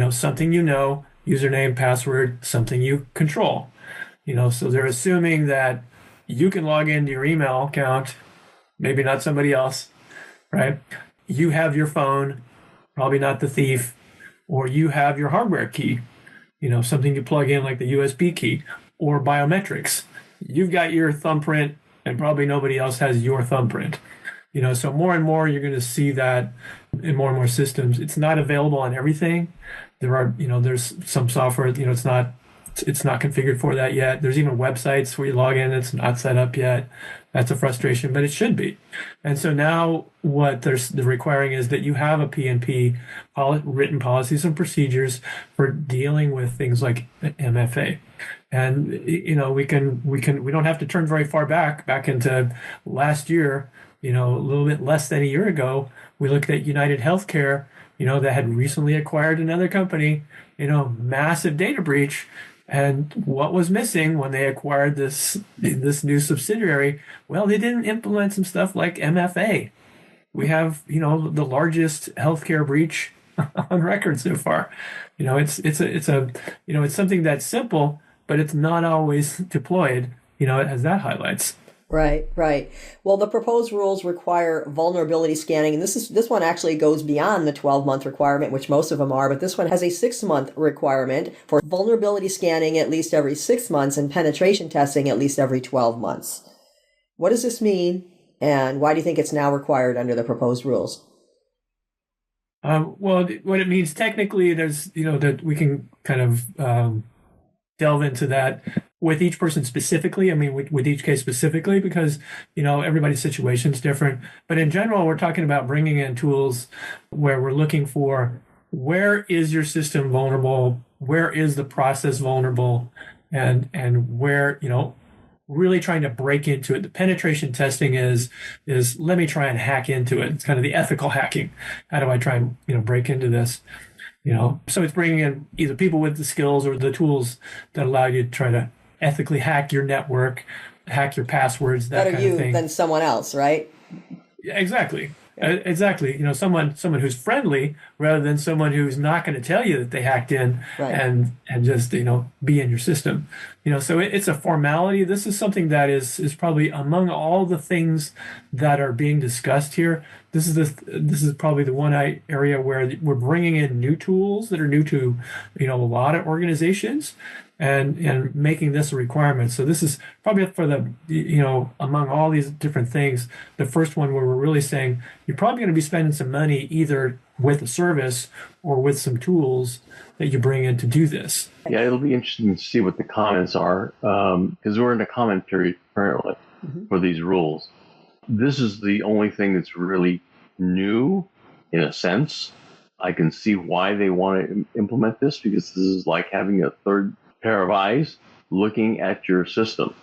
something username, password, something you control. So they're assuming that you can log into your email account, maybe not somebody else, right? You have your phone, probably not the thief, or you have your hardware key. Something you plug in like the USB key, or biometrics. You've got your thumbprint and probably nobody else has your thumbprint. So more and more you're going to see that in more and more systems. It's not available on everything. There are, there's some software, it's not it's not configured for that yet. There's even websites where you log in, it's not set up yet. That's a frustration, but it should be. And so now what they're requiring is that you have a P&P, written policies and procedures for dealing with things like MFA. And we don't have to turn very far back into last year. A little bit less than a year ago, we looked at United Healthcare, that had recently acquired another company, massive data breach. And what was missing when they acquired this new subsidiary? Well, they didn't implement some stuff like MFA. We have, the largest healthcare breach on record so far. It's something that's simple, but it's not always deployed, as that highlights. Right, right. Well, the proposed rules require vulnerability scanning, and this one actually goes beyond the 12-month requirement, which most of them are, but this one has a 6-month requirement for vulnerability scanning at least every 6 months and penetration testing at least every 12 months. What does this mean, and why do you think it's now required under the proposed rules? Well, what it means technically, there's, that we can kind of delve into that with each person specifically. I mean, with each case specifically, because, everybody's situation is different. But in general, we're talking about bringing in tools where we're looking for where is your system vulnerable, where is the process vulnerable, and where, really trying to break into it. The penetration testing is let me try and hack into it. It's kind of the ethical hacking. How do I try and, break into this? So it's bringing in either people with the skills or the tools that allow you to try to ethically hack your network, hack your passwords, that kind of thing. Better you than someone else, right? Yeah, exactly. Exactly. Someone who's friendly rather than someone who's not going to tell you that they hacked in, right, and just, be in your system. So it's a formality. This is something that is probably among all the things that are being discussed here. This is probably the one area where we're bringing in new tools that are new to, a lot of organizations, and making this a requirement. So this is probably for the, among all these different things, the first one where we're really saying you're probably going to be spending some money either with a service or with some tools that you bring in to do this. Yeah, it'll be interesting to see what the comments are, because we're in a comment period currently for these rules. This is the only thing that's really new, in a sense. I can see why they want to implement this, because this is like having a third pair of eyes looking at your system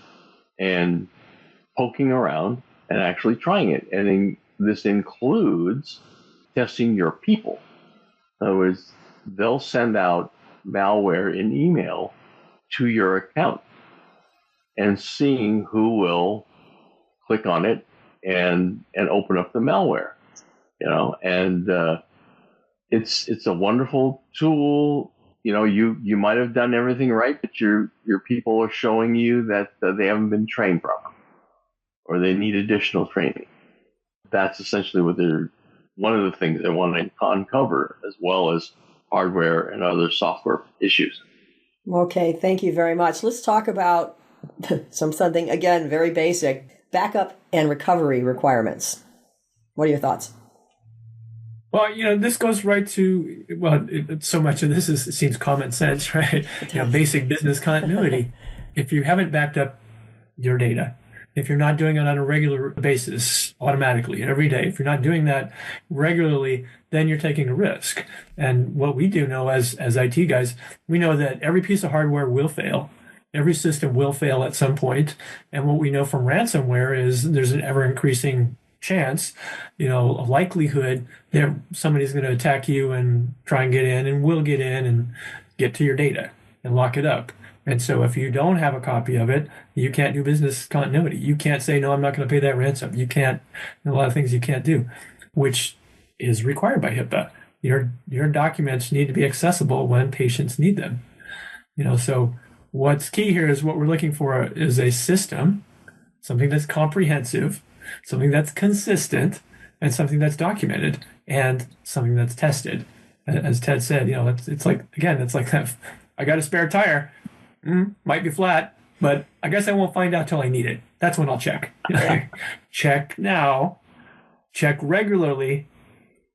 and poking around and actually trying it. And this includes testing your people. In other words, they'll send out malware in email to your account and seeing who will click on it and open up the malware, and it's a wonderful tool. You might have done everything right, but your people are showing you that they haven't been trained properly, or they need additional training. That's essentially one of the things they want to uncover, as well as hardware and other software issues. Okay, thank you very much. Let's talk about something, again, very basic, backup and recovery requirements. What are your thoughts? Well, this goes right to, so much of this it seems common sense, right? Basic business continuity. If you haven't backed up your data, if you're not doing it on a regular basis, automatically, every day, if you're not doing that regularly, then you're taking a risk. And what we do know as IT guys, we know that every piece of hardware will fail. Every system will fail at some point. And what we know from ransomware is there's an ever increasing chance, a likelihood that somebody's going to attack you and try and get in, and will get in and get to your data and lock it up. And so if you don't have a copy of it, you can't do business continuity. You can't say, no, I'm not going to pay that ransom. You can't, a lot of things you can't do, which is required by HIPAA. Your documents need to be accessible when patients need them. So what's key here is what we're looking for is a system, something that's comprehensive, something that's consistent, and something that's documented, and something that's tested. As Ted said, it's like I got a spare tire. Might be flat, but I guess I won't find out till I need it. That's when I'll check. Check now. Check regularly,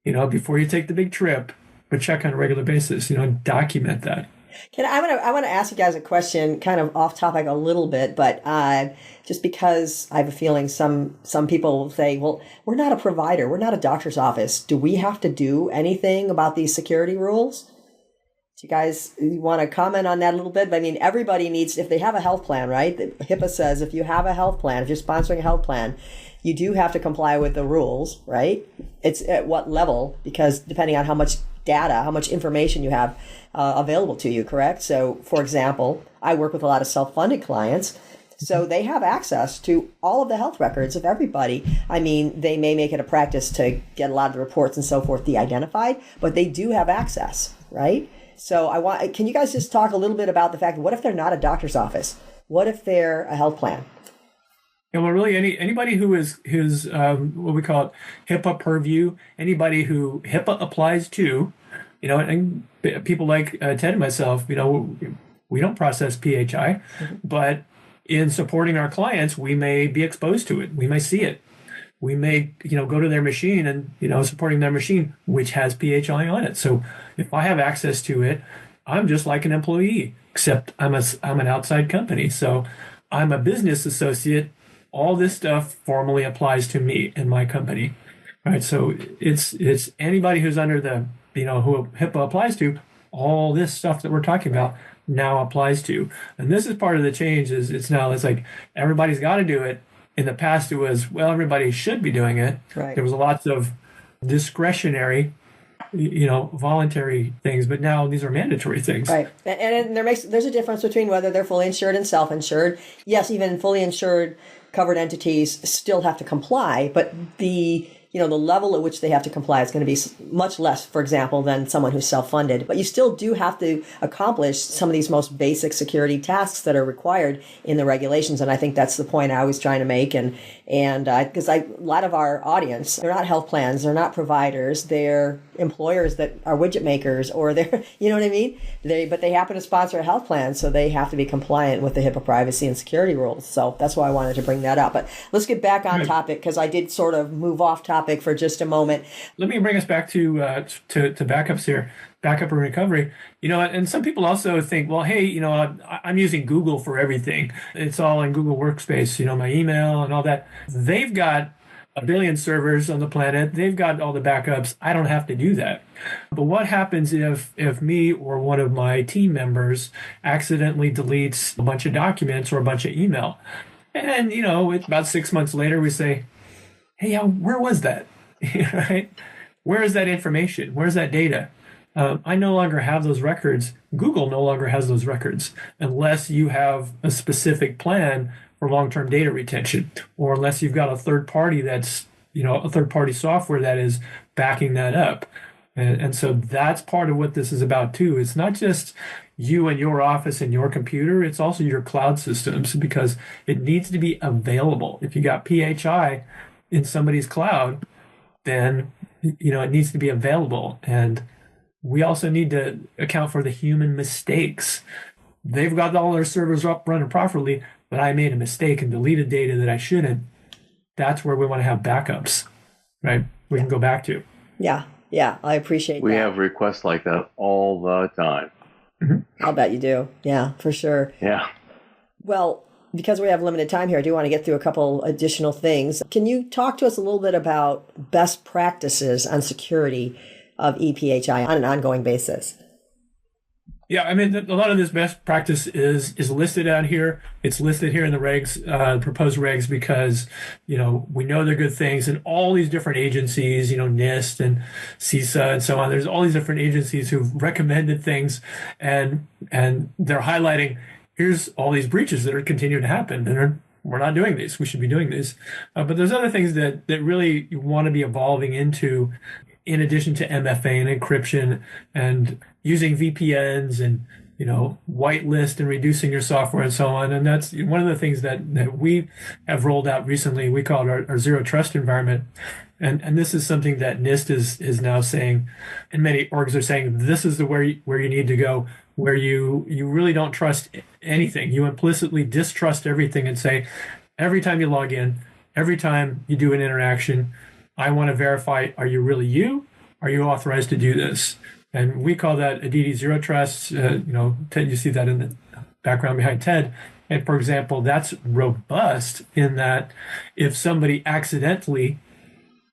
before you take the big trip, but check on a regular basis, document that. I want to ask you guys a question, kind of off topic a little bit, but just because I have a feeling some people will say, well, we're not a provider, we're not a doctor's office. Do we have to do anything about these security rules? Do you guys want to comment on that a little bit? I mean, everybody needs, if they have a health plan, right? HIPAA says if you have a health plan, if you're sponsoring a health plan, you do have to comply with the rules, right? It's at what level, because depending on how much data, how much information you have available to you, correct? So, for example, I work with a lot of self-funded clients, so they have access to all of the health records of everybody. I mean, they may make it a practice to get a lot of the reports and so forth de-identified, but they do have access, right? So can you guys just talk a little bit about the fact, what if they're not a doctor's office? What if they're a health plan? Yeah, well, really, anybody who is what we call it HIPAA purview, anybody who HIPAA applies to, and people like Ted and myself, we don't process PHI, but in supporting our clients, we may be exposed to it. We may see it. We may, go to their machine and, supporting their machine, which has PHI on it. So if I have access to it, I'm just like an employee, except I'm an outside company. So I'm a business associate. All this stuff formally applies to me and my company, right? So it's anybody who's under the, who HIPAA applies to, all this stuff that we're talking about now applies to. And this is part of the change is it's like everybody's got to do it. In the past, it was, well, everybody should be doing it. Right. There was lots of discretionary, voluntary things, but now these are mandatory things. Right. And there's a difference between whether they're fully insured and self-insured. Yes, even fully insured covered entities still have to comply, but the level at which they have to comply is going to be much less, for example, than someone who's self-funded. But you still do have to accomplish some of these most basic security tasks that are required in the regulations. And I think that's the point I was trying to make. And because a lot of our audience, they're not health plans, they're not providers, they're employers that are widget makers, or they're, you know what I mean? But they happen to sponsor a health plan, so they have to be compliant with the HIPAA privacy and security rules. So that's why I wanted to bring that up. But let's get back on topic, because I did sort of move off topic for just a moment. Let me bring us back to backups here, backup and recovery. And some people also think, well, hey, I'm using Google for everything. It's all in Google Workspace, my email and all that. They've got a billion servers on the planet. They've got all the backups. I don't have to do that. But what happens if me or one of my team members accidentally deletes a bunch of documents or a bunch of email? And, it's about 6 months later, we say, hey, where was that? Right? Where is that information? Where's that data? I no longer have those records. Google no longer has those records unless you have a specific plan for long-term data retention, or unless you've got a third party that's, a third-party software that is backing that up. And so that's part of what this is about too. It's not just you and your office and your computer, it's also your cloud systems, because it needs to be available. If you got PHI in somebody's cloud, then it needs to be available. And we also need to account for the human mistakes. They've got all their servers up running properly, but I made a mistake and deleted data that I shouldn't. That's where we want to have backups, right? We can go back to. Yeah, I appreciate that. We have requests like that all the time. I'll bet you do. Yeah, for sure. Yeah. Well, because we have limited time here, I do want to get through a couple additional things. Can you talk to us a little bit about best practices on security of ePHI on an ongoing basis? Yeah, I mean, a lot of this best practice is listed out here. It's listed here in the regs, proposed regs, because, we know they're good things. And all these different agencies, NIST and CISA and so on, there's all these different agencies who've recommended things, and they're highlighting, here's all these breaches that are continuing to happen. And we're not doing these. We should be doing these. But there's other things that really you want to be evolving into, in addition to MFA and encryption and using VPNs and, whitelist and reducing your software and so on. And that's one of the things that we have rolled out recently. We call it our zero trust environment. And this is something that NIST is now saying, and many orgs are saying, this is where you need to go, where you really don't trust anything. You implicitly distrust everything and say, every time you log in, every time you do an interaction, I want to verify, are you really you? Are you authorized to do this? And we call that Aditi Zero Trust. Ted, you see that in the background behind Ted. And for example, that's robust in that if somebody accidentally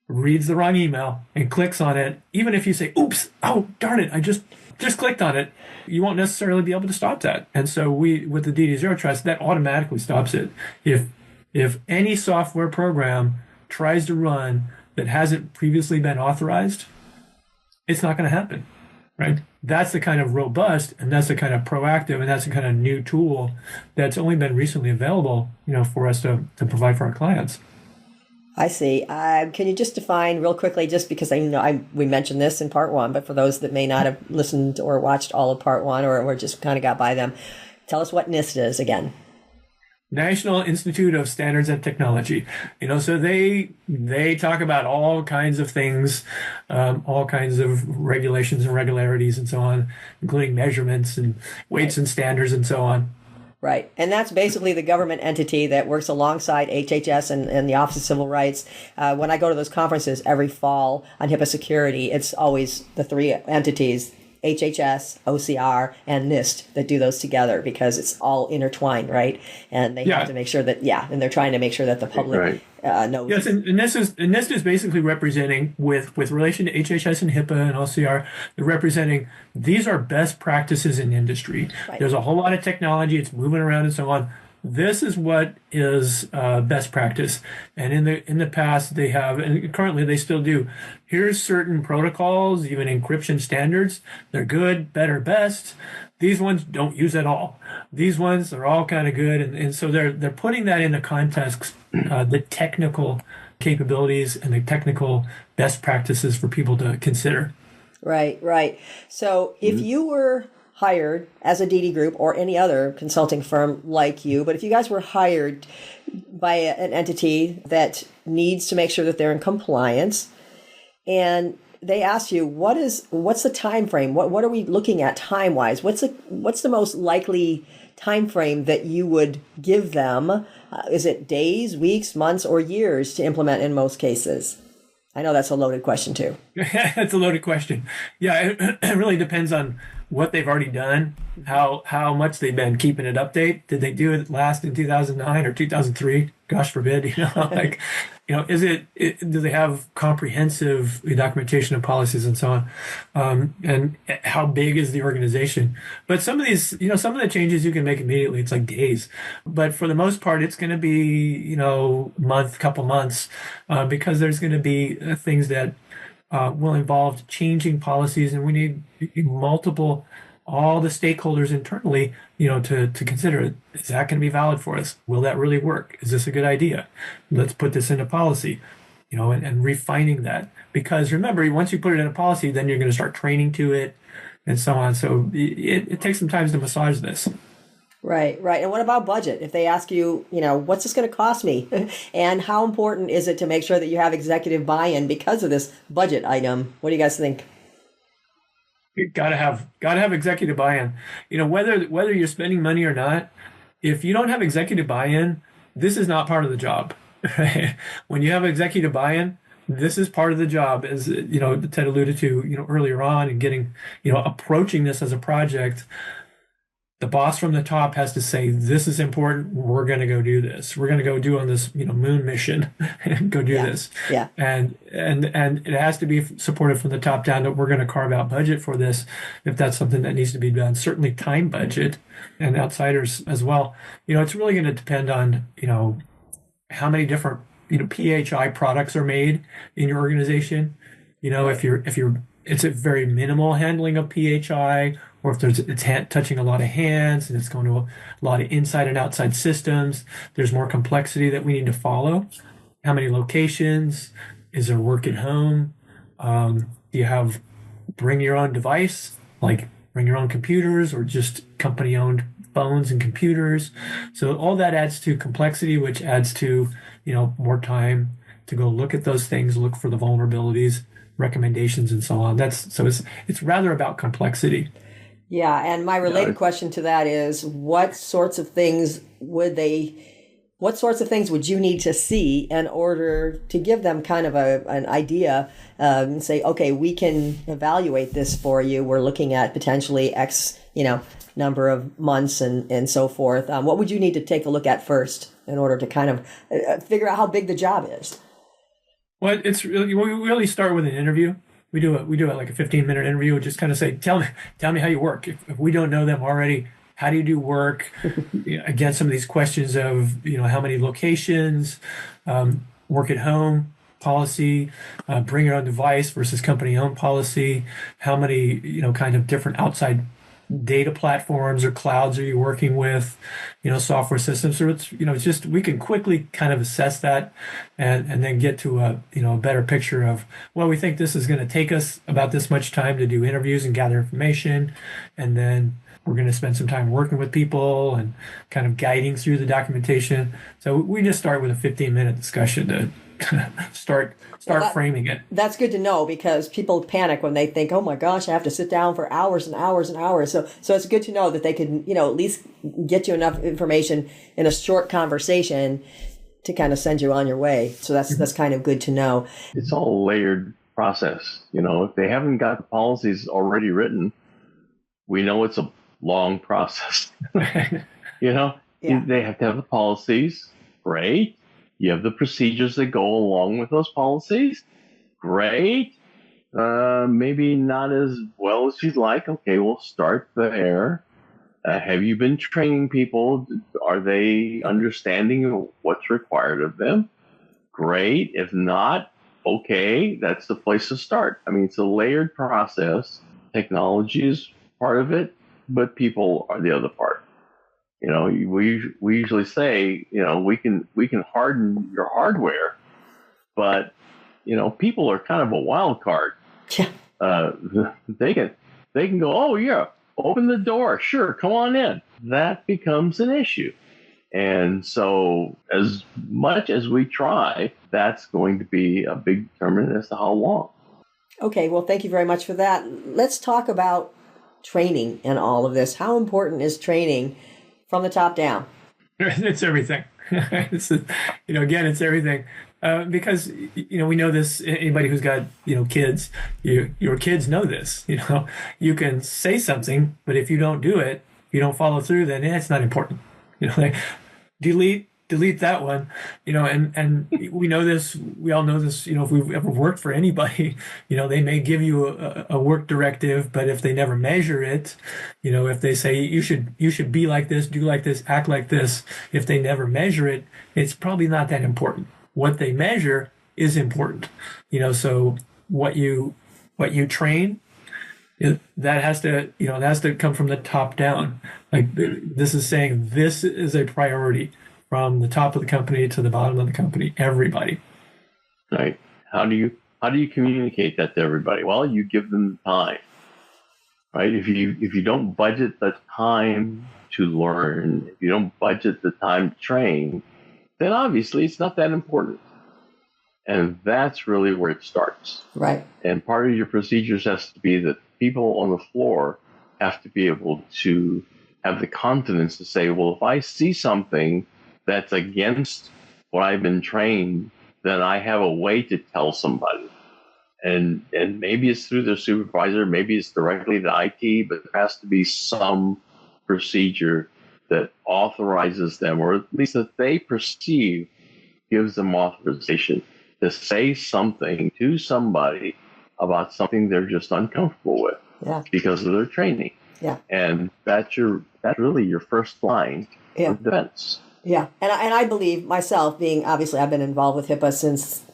reads the wrong email and clicks on it, even if you say, oops, oh, darn it, I just clicked on it, you won't necessarily be able to stop that. And so with the DD Zero Trust, that automatically stops it. If any software program tries to run that hasn't previously been authorized, it's not going to happen, right? That's the kind of robust, and that's the kind of proactive, and that's the kind of new tool that's only been recently available, for us to provide for our clients. I see. Can you just define real quickly, just because I know we mentioned this in part one, but for those that may not have listened or watched all of part one or just kind of got by them, tell us what NIST is again. National Institute of Standards and Technology. So they talk about all kinds of things, all kinds of regulations and regularities and so on, including measurements and weights and standards and so on. Right. And that's basically the government entity that works alongside HHS and the Office of Civil Rights. When I go to those conferences every fall on HIPAA security, it's always the three entities, HHS, OCR, and NIST, that do those together because it's all intertwined, right? And they have to make sure that, and they're trying to make sure that the public knows. Yes, and NIST is basically representing, with relation to HHS and HIPAA and OCR, they're representing, these are best practices in industry. Right. There's a whole lot of technology, it's moving around and so on. This is what is best practice. And in the past, they have, and currently they still do, here's certain protocols, even encryption standards. They're good, better, best. These ones don't use at all. These ones are all kind of good. And so they're putting that into context, the technical capabilities and the technical best practices for people to consider. Right. So if you were hired as Aditi Group or any other consulting firm like you, but if you guys were hired by an entity that needs to make sure that they're in compliance, and they ask you, what's the time frame? What are we looking at time wise? What's the most likely time frame that you would give them? Is it days, weeks, months, or years to implement in most cases? I know that's a loaded question too. That's a loaded question. Yeah, it really depends on what they've already done, how much they've been keeping it update. Did they do it last in 2009 or 2003? Gosh forbid, do they have comprehensive documentation of policies and so on? And how big is the organization? But some of these, some of the changes you can make immediately. It's like days. But for the most part, it's going to be, couple months, because there's going to be things that will involve changing policies, and we need all the stakeholders internally, to consider it. Is that going to be valid for us? Will that really work? Is this a good idea? Let's put this into policy, and refining that. Because remember, once you put it in a policy, then you're going to start training to it and so on. So it takes some time to massage this. Right. And what about budget? If they ask you, what's this going to cost me? And how important is it to make sure that you have executive buy-in because of this budget item? What do you guys think? You gotta have executive buy-in. Whether you're spending money or not, if you don't have executive buy-in, this is not part of the job. Right? When you have executive buy-in, this is part of the job, as Ted alluded to, earlier on, and getting, approaching this as a project. The boss from the top has to say, this is important. We're going to go do this. We're going to go do on this, moon mission and go do this. Yeah. And it has to be supported from the top down, that we're going to carve out budget for this if that's something that needs to be done. Certainly time budget, and outsiders as well. It's really going to depend on, how many different, PHI products are made in your organization. If it's a very minimal handling of PHI, or if it's touching a lot of hands and it's going to a lot of inside and outside systems, there's more complexity that we need to follow. How many locations? Is there work at home? Do you have bring your own device, like bring your own computers, or just company-owned phones and computers? So all that adds to complexity, which adds to, more time to go look at those things, look for the vulnerabilities, recommendations, and so on. It's rather about complexity. Yeah, and my related question to that is, what sorts of things would they What sorts of things would you need to see in order to give them kind of an idea and say, okay, we can evaluate this for you. We're looking at potentially X, number of months and so forth. What would you need to take a look at first in order to kind of figure out how big the job is? Well, we really start with an interview. We do it like a 15-minute interview. Just kind of say, tell me how you work. If we don't know them already, how do you do work? Again, some of these questions of how many locations, work at home policy, bring your own device versus company-owned policy. How many kind of different outside data platforms or clouds are you working with, software systems. So it's just we can quickly kind of assess that and then get to a better picture of, well, we think this is going to take us about this much time to do interviews and gather information, and then we're going to spend some time working with people and kind of guiding through the documentation. So we just start with a 15-minute discussion to start framing it. That's good to know, because people panic when they think, oh my gosh, I have to sit down for hours and hours and hours. So it's good to know that they can, at least get you enough information in a short conversation to kind of send you on your way. So that's kind of good to know. It's all a layered process. If they haven't got the policies already written, we know it's a long process. Yeah. They have to have the policies. Great. You have the procedures that go along with those policies. Great. Maybe not as well as you'd like. Okay, we'll start there. Have you been training people? Are they understanding what's required of them? Great. If not, okay, that's the place to start. I mean, it's a layered process. Technology is part of it, but people are the other part. We usually say, we can harden your hardware, but people are kind of a wild card. Yeah. They can go, oh yeah, open the door, sure, come on in. That becomes an issue, and so as much as we try, that's going to be a big determinant as to how long. Okay, well, thank you very much for that. Let's talk about training and all of this. How important is training from the top down? It's everything. Again, it's everything. Because, we know this, anybody who's got, kids, your kids know this, you can say something, but if you don't do it, you don't follow through, then it's not important. Like, delete that one, and we know this, we all know this, if we've ever worked for anybody, they may give you a work directive, but if they never measure it, if they say you should be like this, do like this, act like this, if they never measure it, it's probably not that important. What they measure is important, so what you train, that has to come from the top down. Like, this is saying this is a priority from the top of the company to the bottom of the company, everybody. Right. How do you communicate that to everybody? Well, you give them time. Right? If you don't budget the time to learn, if you don't budget the time to train, then obviously it's not that important. And that's really where it starts. Right. And part of your procedures has to be that people on the floor have to be able to have the confidence to say, well, if I see something that's against what I've been trained, then I have a way to tell somebody. And maybe it's through their supervisor, maybe it's directly to IT, but there has to be some procedure that authorizes them, or at least that they perceive gives them authorization to say something to somebody about something they're just uncomfortable with because of their training. Yeah. And that's really your first line of defense. Yeah. And I believe myself, being, obviously I've been involved with HIPAA since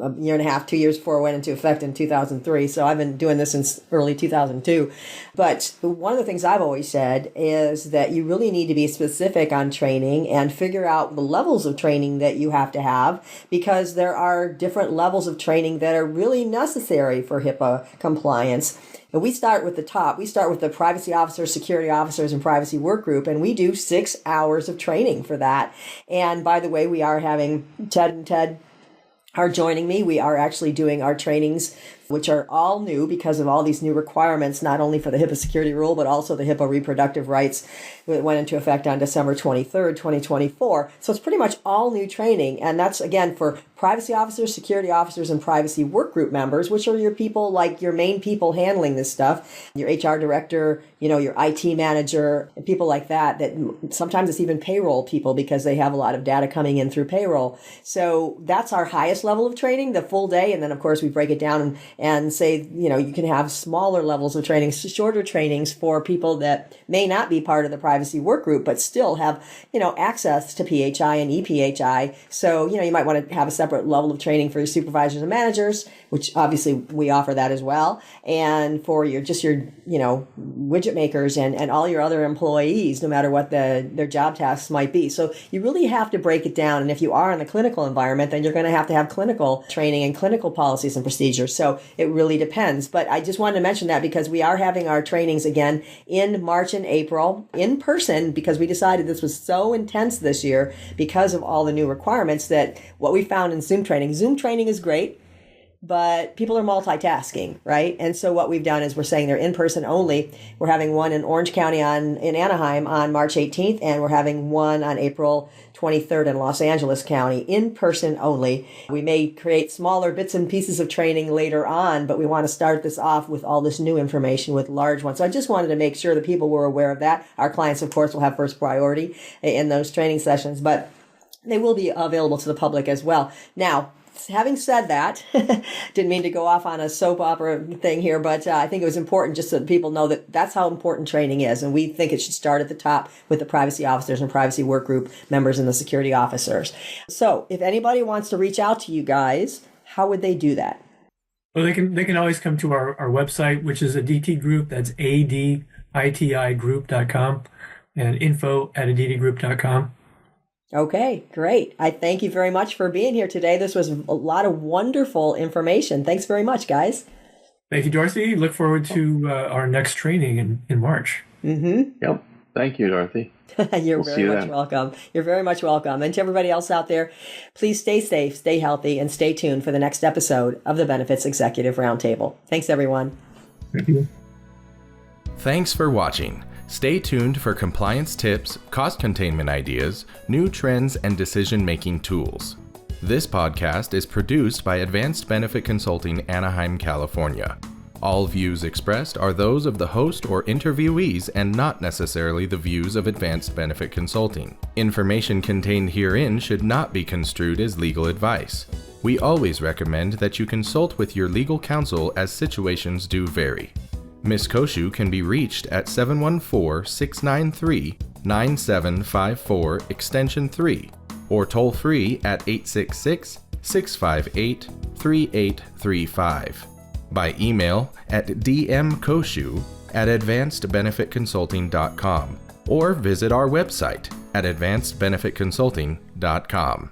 a year and a half, 2 years before it went into effect in 2003. So I've been doing this since early 2002. But one of the things I've always said is that you really need to be specific on training and figure out the levels of training that you have to have, because there are different levels of training that are really necessary for HIPAA compliance. And we start with the top. We start with the privacy officers, security officers, and privacy work group, and we do 6 hours of training for that. And by the way, we are having Ted are joining me. We are actually doing our trainings which are all new because of all these new requirements, not only for the HIPAA security rule, but also the HIPAA reproductive rights that went into effect on December 23rd, 2024. So it's pretty much all new training. And that's, again, for privacy officers, security officers, and privacy work group members, which are your people, like your main people handling this stuff, your HR director, your IT manager, and people like that sometimes it's even payroll people because they have a lot of data coming in through payroll. So that's our highest level of training, the full day. And then, of course, we break it down and say, you can have smaller levels of training, shorter trainings for people that may not be part of the privacy work group, but still have, access to PHI and EPHI. So, you might want to have a separate level of training for your supervisors and managers, which obviously we offer that as well. And for your widget makers and all your other employees, no matter what their job tasks might be. So you really have to break it down. And if you are in the clinical environment, then you're going to have clinical training and clinical policies and procedures. So it really depends. But I just wanted to mention that because we are having our trainings again in March and April in person, because we decided this was so intense this year because of all the new requirements that what we found in Zoom training is great, but people are multitasking, right? And so what we've done is we're saying they're in person only. We're having one in Orange County in Anaheim on March 18th, and we're having one on April 23rd in Los Angeles County, in person only. We may create smaller bits and pieces of training later on, but we want to start this off with all this new information with large ones. So I just wanted to make sure that people were aware of that. Our clients, of course, will have first priority in those training sessions, but they will be available to the public as well. Now, having said that, didn't mean to go off on a soap opera thing here, but I think it was important just so that people know that that's how important training is. And we think it should start at the top with the privacy officers and privacy work group members and the security officers. So if anybody wants to reach out to you guys, how would they do that? Well, they can always come to our website, which is Aditi Group. That's ADITIgroup.com, and info@aditigroup.com. Okay, great. I thank you very much for being here today. This was a lot of wonderful information. Thanks very much, guys. Thank you, Dorothy. Look forward to our next training in March. Mm-hmm. Yep. Thank you, Dorothy. You're very much welcome. You're very much welcome. And to everybody else out there, please stay safe, stay healthy, and stay tuned for the next episode of the Benefits Executive Roundtable. Thanks, everyone. Thank you. Thanks for watching. Stay tuned for compliance tips, cost containment ideas, new trends, and decision-making tools. This podcast is produced by Advanced Benefit Consulting, Anaheim, California. All views expressed are those of the host or interviewees and not necessarily the views of Advanced Benefit Consulting. Information contained herein should not be construed as legal advice. We always recommend that you consult with your legal counsel as situations do vary. Ms. Cociu can be reached at 714-693-9754 extension 3 or toll free at 866-658-3835. By email at dmcociu@advancedbenefitconsulting.com or visit our website at advancedbenefitconsulting.com.